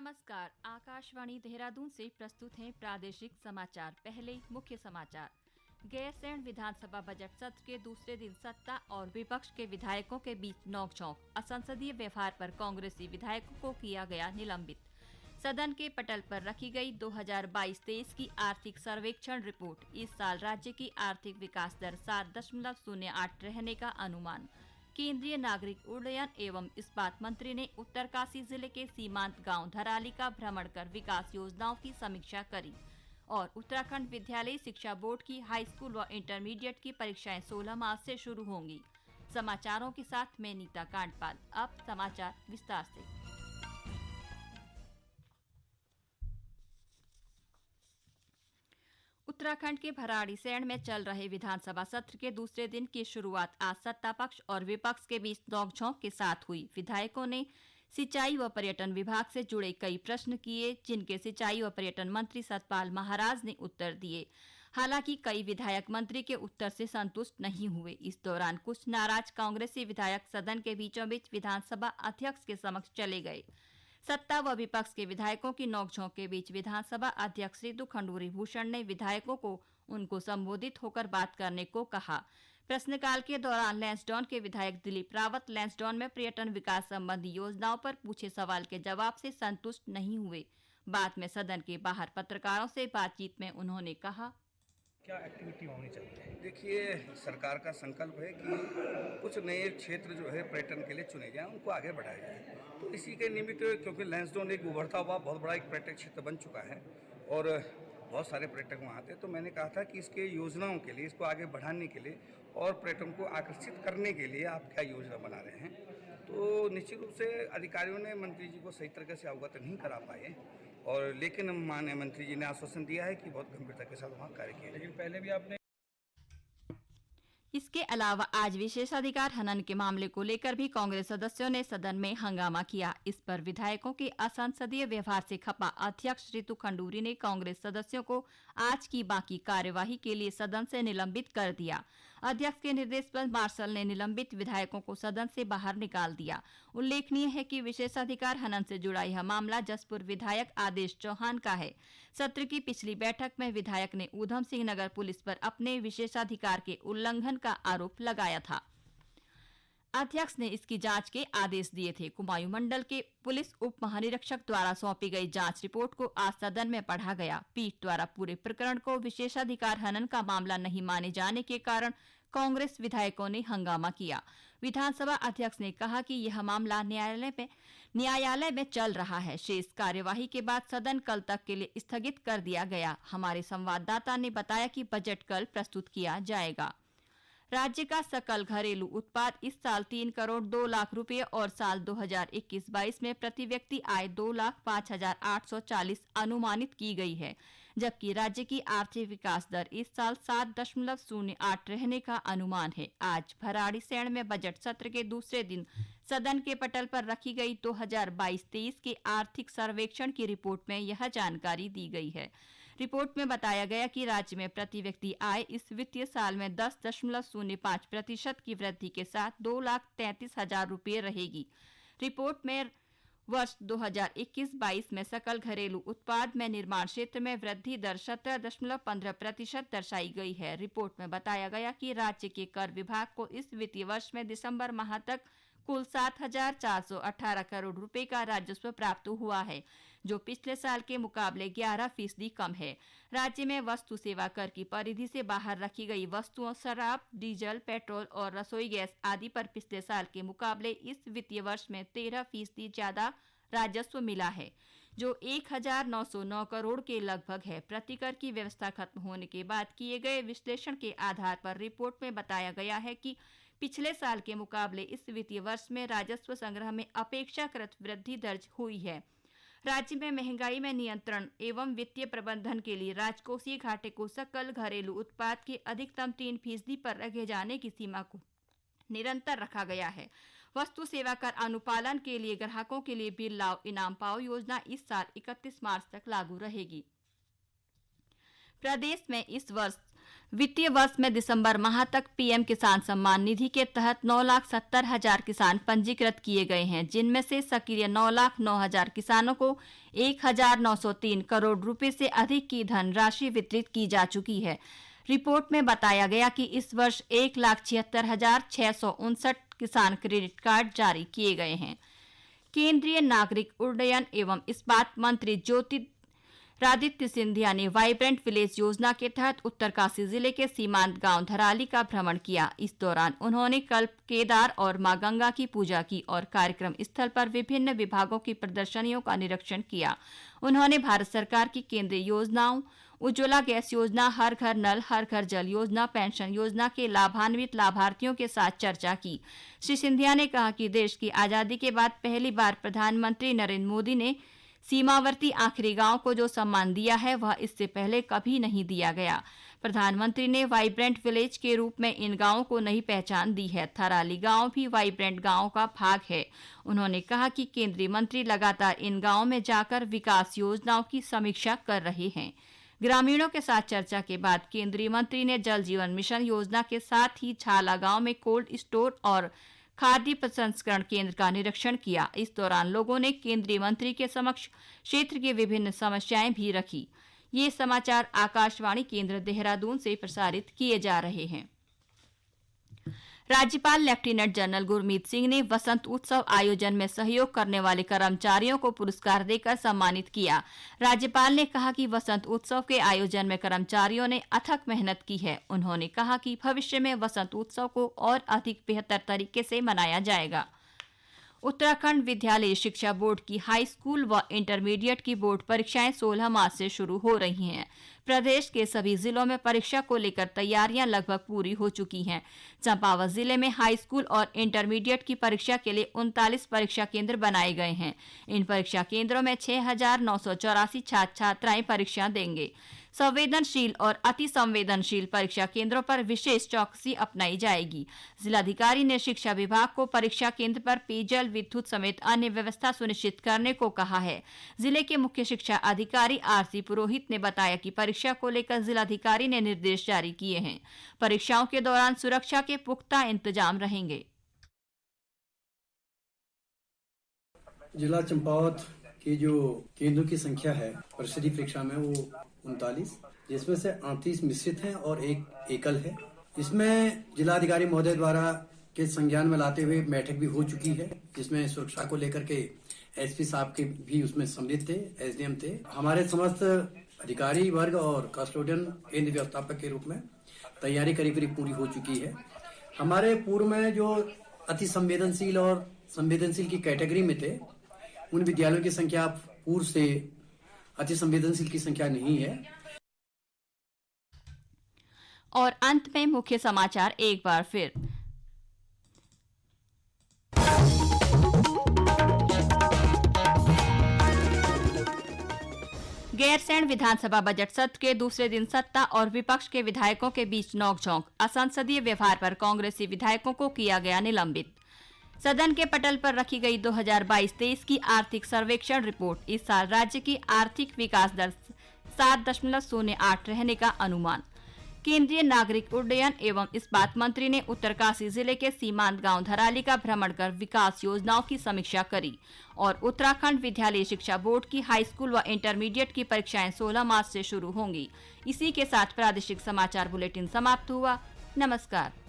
नमस्कार। आकाशवाणी देहरादून से प्रस्तुत हैं प्रादेशिक समाचार। पहले मुख्य समाचार। गैरसैंण विधानसभा बजट सत्र के दूसरे दिन सत्ता और विपक्ष के विधायकों के बीच नोकझोंक। असंसदीय व्यवहार पर कांग्रेसी विधायकों को किया गया निलंबित। सदन के पटल पर रखी गई 2022-23 की आर्थिक सर्वेक्षण रिपोर्ट। इस साल राज्य की आर्थिक विकास दर 7.08 रहने का अनुमान। केंद्रीय नागरिक उड्डयन एवं इस्पात मंत्री ने उत्तरकाशी जिले के सीमांत गांव धराली का भ्रमण कर विकास योजनाओं की समीक्षा करी। और उत्तराखंड विद्यालयी शिक्षा बोर्ड की हाई स्कूल व इंटरमीडिएट की परीक्षाएं 16 मार्च से शुरू होंगी। समाचारों के साथ मैं नीता कांडपाल। अब समाचार विस्तार से। उत्तराखंड के भराड़ीसैंण में चल रहे विधानसभा सत्र के दूसरे दिन की शुरुआत आज सत्ता पक्ष और विपक्ष के बीच नोकझोंक के साथ हुई। विधायकों ने सिंचाई व पर्यटन विभाग से जुड़े कई प्रश्न किए, जिनके सिंचाई व पर्यटन मंत्री सतपाल महाराज ने उत्तर दिए। हालांकि कई विधायक मंत्री के उत्तर से संतुष्ट नहीं हुए। इस दौरान कुछ नाराज कांग्रेसी विधायक सदन के बीचों बीच विधानसभा अध्यक्ष के समक्ष चले गए। सत्ता व विपक्ष के विधायकों की नोकझोंक के बीच विधानसभा अध्यक्ष रितु खंडूरी भूषण ने विधायकों को उनको संबोधित होकर बात करने को कहा। प्रश्नकाल के दौरान लैंसडौन के विधायक दिलीप रावत लैंसडौन में पर्यटन विकास संबंधी योजनाओं पर पूछे सवाल के जवाब से संतुष्ट नहीं हुए। बाद में सदन के बाहर पत्रकारों से बातचीत में उन्होंने कहा, क्या एक्टिविटी होनी चाहिए? देखिए, सरकार का संकल्प है कि कुछ नए क्षेत्र जो है पर्यटन के लिए चुने जाएं, उनको आगे बढ़ाया जाए। तो इसी के निमित्त, क्योंकि लैंसडौन एक उभरता हुआ बहुत बड़ा एक पर्यटक क्षेत्र बन चुका है और बहुत सारे पर्यटक वहाँ आते हैं, तो मैंने कहा था कि इसके योजनाओं के लिए, इसको आगे बढ़ाने के लिए और पर्यटन को आकर्षित करने के लिए आप क्या योजना बना रहे हैं। तो निश्चित रूप से अधिकारियों ने मंत्री जी को सही तरीके से अवगत नहीं करा पाए, और लेकिन माननीय मंत्री जी ने आश्वासन दिया है कि बहुत गंभीरता के साथ वहाँ कार्य किया। लेकिन पहले भी आपने इसके अलावा आज विशेषाधिकार हनन के मामले को लेकर भी कांग्रेस सदस्यों ने सदन में हंगामा किया। इस पर विधायकों के असंसदीय व्यवहार से खपा अध्यक्ष रितु खंडूरी ने कांग्रेस सदस्यों को आज की बाकी कार्यवाही के लिए सदन से निलंबित कर दिया। अध्यक्ष के निर्देश पर मार्शल ने निलंबित विधायकों को सदन से बाहर निकाल दिया। उल्लेखनीय है कि विशेषाधिकार हनन से जुड़ा यह मामला जसपुर विधायक आदेश चौहान का है। सत्र की पिछली बैठक में विधायक ने ऊधम सिंह नगर पुलिस पर अपने विशेषाधिकार के उल्लंघन का आरोप लगाया था। अध्यक्ष ने इसकी जांच के आदेश दिए थे। कुमाऊं मंडल के पुलिस उप महानिरीक्षक द्वारा सौंपी गई जांच रिपोर्ट को आज सदन में पढ़ा गया। पीठ द्वारा पूरे प्रकरण को विशेषाधिकार हनन का मामला नहीं माने जाने के कारण कांग्रेस विधायकों ने हंगामा किया। विधानसभा अध्यक्ष ने कहा कि यह मामला न्यायालय में चल रहा है। शेष कार्यवाही के बाद सदन कल तक के लिए स्थगित कर दिया गया। हमारे संवाददाता ने बताया कि बजट कल प्रस्तुत किया जाएगा। राज्य का सकल घरेलू उत्पाद इस साल 3 करोड़ 2 लाख रुपए और साल 2021-22 में प्रति व्यक्ति आय 2,05,840 अनुमानित की गई है, जबकि राज्य की आर्थिक विकास दर इस साल 7.08 रहने का अनुमान है। आज भराड़ीसैंण में बजट सत्र के दूसरे दिन सदन के पटल पर रखी गई 2022-23 के आर्थिक सर्वेक्षण की रिपोर्ट में यह जानकारी दी गई है। रिपोर्ट में बताया गया कि राज्य में प्रति व्यक्ति आय इस वित्तीय साल में 10.05% की वृद्धि के साथ 2,33,000 रुपये रहेगी। रिपोर्ट में वर्ष 2021-22 में सकल घरेलू उत्पाद में निर्माण क्षेत्र में वृद्धि दर 17.15% दर्शाई गई है। रिपोर्ट में बताया गया कि राज्य के कर विभाग को इस वित्तीय वर्ष में दिसंबर माह तक कुल 7,418 करोड़ रुपए का राजस्व प्राप्त हुआ है, जो पिछले साल के मुकाबले 11% कम है। राज्य में वस्तु सेवा कर की परिधि से बाहर रखी गई वस्तुओं, शराब, डीजल, पेट्रोल और रसोई गैस आदि पर पिछले साल के मुकाबले इस वित्तीय वर्ष में 13% ज्यादा राजस्व मिला है, जो 1,909 करोड़ के लगभग है। प्रतिकर की व्यवस्था खत्म होने के बाद किए गए विश्लेषण के आधार पर रिपोर्ट में बताया गया है कि पिछले साल के मुकाबले इस वित्तीय वर्ष में राजस्व संग्रह में अपेक्षाकृत वृद्धि दर्ज हुई है। राज्य में महंगाई में नियंत्रण एवं वित्तीय प्रबंधन के लिए राजकोषीय घाटे को सकल घरेलू उत्पाद के अधिकतम 3% पर रखे जाने की सीमा को निरंतर रखा गया है। वस्तु सेवा कर अनुपालन के लिए ग्राहकों के लिए बिल लाओ इनाम पाओ योजना इस साल 31 मार्च तक लागू रहेगी। प्रदेश में इस वर्ष वित्तीय वर्ष में दिसंबर माह तक पीएम किसान सम्मान निधि के तहत 9,70,000 किसान पंजीकृत किए गए हैं, जिनमें से सक्रिय 9,09,000 किसानों को 1,903 करोड़ रुपए से अधिक की धनराशि वितरित की जा चुकी है। रिपोर्ट में बताया गया कि इस वर्ष 1,76,659 किसान क्रेडिट कार्ड जारी किए गए हैं। केंद्रीय नागरिक उड्डयन एवं इस्पात मंत्री ज्योतिरादित्य सिंधिया ने वाइब्रेंट विलेज योजना के तहत उत्तरकाशी जिले के सीमांत गांव धराली का भ्रमण किया। इस दौरान उन्होंने कल्प केदार और मां गंगा की पूजा की और कार्यक्रम स्थल पर विभिन्न विभागों की प्रदर्शनियों का निरीक्षण किया। उन्होंने भारत सरकार की केंद्रीय योजनाओं, उज्ज्वला गैस योजना, हर घर नल, हर घर जल योजना, पेंशन योजना के लाभान्वित लाभार्थियों के साथ चर्चा की। श्री सिंधिया ने कहा कि देश की आजादी के बाद पहली बार प्रधानमंत्री नरेंद्र मोदी ने सीमावर्ती आखिरी गांव को जो सम्मान दिया है वह इससे पहले कभी नहीं दिया गया। प्रधानमंत्री ने वाइब्रेंट विलेज के रूप में इन गांवों को नई पहचान दी है। थराली गांव भी वाइब्रेंट गांव का भाग है। उन्होंने कहा कि केंद्रीय मंत्री लगातार इन गांवों में जाकर विकास योजनाओं की समीक्षा कर रहे हैं। ग्रामीणों के साथ चर्चा के बाद केंद्रीय मंत्री ने जल जीवन मिशन योजना के साथ ही छाला गांव में कोल्ड स्टोर और खाद्य प्रसंस्करण केंद्र का निरीक्षण किया। इस दौरान लोगों ने केंद्रीय मंत्री के समक्ष क्षेत्र की विभिन्न समस्याएं भी रखी। ये समाचार आकाशवाणी केंद्र देहरादून से प्रसारित किए जा रहे हैं। राज्यपाल लेफ्टिनेंट जनरल गुरमीत सिंह ने वसंत उत्सव आयोजन में सहयोग करने वाले कर्मचारियों को पुरस्कार देकर सम्मानित किया। राज्यपाल ने कहा कि वसंत उत्सव के आयोजन में कर्मचारियों ने अथक मेहनत की है। उन्होंने कहा कि भविष्य में वसंत उत्सव को और अधिक बेहतर तरीके से मनाया जाएगा। उत्तराखंड विद्यालय शिक्षा बोर्ड की हाई स्कूल व इंटरमीडिएट की बोर्ड परीक्षाएं 16 मार्च से शुरू हो रही हैं। प्रदेश के सभी जिलों में परीक्षा को लेकर तैयारियां लगभग पूरी हो चुकी हैं। चंपावत जिले में हाई स्कूल और इंटरमीडिएट की परीक्षा के लिए 39 परीक्षा केंद्र बनाए गए हैं। इन परीक्षा केंद्रों में 6,984 छात्र छात्राएं परीक्षा देंगे। संवेदनशील और अति संवेदनशील परीक्षा केंद्रों पर विशेष चौकसी अपनाई जाएगी। जिलाधिकारी ने शिक्षा विभाग को परीक्षा केंद्र पर पेयजल, विद्युत समेत अन्य व्यवस्था सुनिश्चित करने को कहा है। जिले के मुख्य शिक्षा अधिकारी आरसी पुरोहित ने बताया कि परीक्षा को लेकर जिलाधिकारी ने निर्देश जारी किए हैं। परीक्षाओं के दौरान सुरक्षा के पुख्ता इंतजाम रहेंगे। जिला चंपावत की जो केंद्रों की संख्या है परिषदीय परीक्षा में वो 39, जिसमें से 38 मिश्रित हैं और एक एकल है। इसमें जिलाधिकारी महोदय द्वारा के संज्ञान में लाते हुए बैठक भी हो चुकी है, जिसमें सुरक्षा को लेकर के एसपी साहब के भी उसमें सम्मिलित थे, एसडीएम थे। हमारे समस्त अधिकारी वर्ग और कस्टोडियन केंद्र व्यवस्थापक के रूप में तैयारी करीब पूरी हो चुकी है। हमारे पूर्व में जो अति संवेदनशील और संवेदनशील की कैटेगरी में थे, उन विद्यालयों की संख्या पूर्व से अति संवेदनशील की संख्या नहीं है। और अंत में मुख्य समाचार एक बार फिर। गैरसैंण विधानसभा बजट सत्र के दूसरे दिन सत्ता और विपक्ष के विधायकों के बीच नोकझोंक। असंसदीय व्यवहार पर कांग्रेसी विधायकों को किया गया निलंबित। सदन के पटल पर रखी गई 2022-23 की आर्थिक सर्वेक्षण रिपोर्ट। इस साल राज्य की आर्थिक विकास दर 7.08 रहने का अनुमान। केंद्रीय नागरिक उड्डयन एवं इस्पात मंत्री ने उत्तरकाशी जिले के सीमांत गांव धराली का भ्रमण कर विकास योजनाओं की समीक्षा करी। और उत्तराखंड विद्यालय शिक्षा बोर्ड की हाई स्कूल व इंटरमीडिएट की परीक्षाएं 16 मार्च से शुरू होंगी। इसी के साथ प्रादेशिक समाचार बुलेटिन समाप्त हुआ। नमस्कार।